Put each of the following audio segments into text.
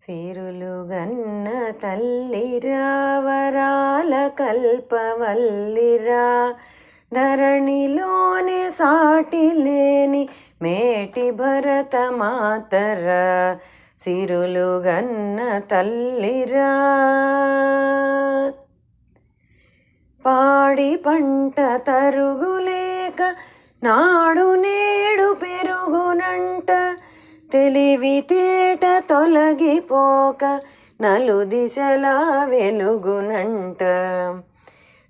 సిరులుగన్న తల్లిరా వరాల కల్పవల్లిరా ధరణిలోనే సాటి లేని మేటి భరత మాతరా సిరులుగన్న తల్లిరా. పాడి పంట తరుగులేక నాడు నేడు పెరుగునంట తెలివితేట తొలగిపోక నలుదిశలా వెలుగునంట.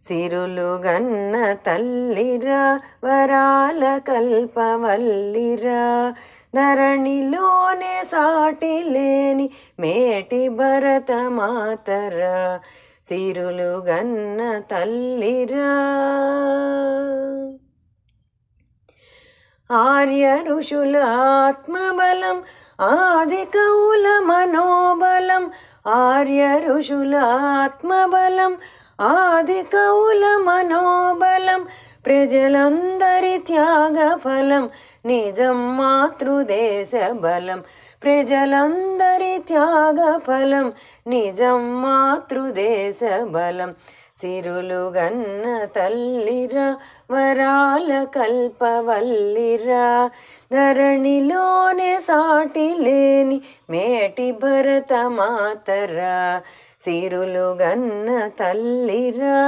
సిరులుగన్న తల్లిరా వరాల కల్పవల్లిరా ధరణిలోనే సాటి లేని మేటి భరత మాతరా సిరులుగన్న తల్లిరా. ఆర్య ఋషుల ఆత్మబలం ఆది కవుల మనోబలం ఆర్య ఋషుల ఆత్మబలం ఆది కవుల మనోబలం ప్రజలందరి త్యాగ ఫలం నిజం మాతృదేశ బలం ప్రజలందరి త్యాగ ఫలం నిజం మాతృదేశ బలం. సిరులుగన్న తల్లిరా వరాల కల్పవల్లిరా ధరణిలోనే సాటి లేని మేటి భరత మాతరా సిరులుగన్న తల్లిరా.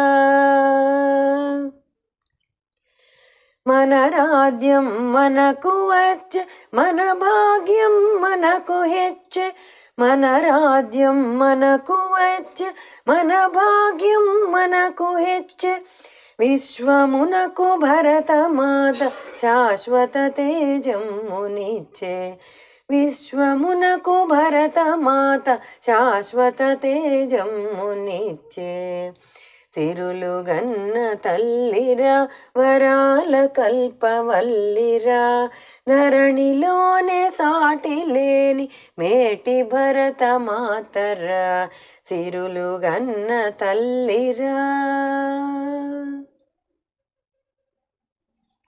మన రాజ్యం మనకు వచ్చే మన భాగ్యం మనకు హెచ్చే మన రాజ్యం మనకు వచ్చే మన భాగ్యం మనకు హెచ్చే విశ్వమునకు భరతమాత శాశ్వత తేజమునిచ్చే విశ్వమునకు భరతమాత శాశ్వత తేజమునిచ్చే. సిరులుగన్న తల్లిరా వరాల కల్పవల్లిరా ధరణిలోనే సాటి లేని మేటి భరత మాతరా సిరులుగన్న తల్లిరా.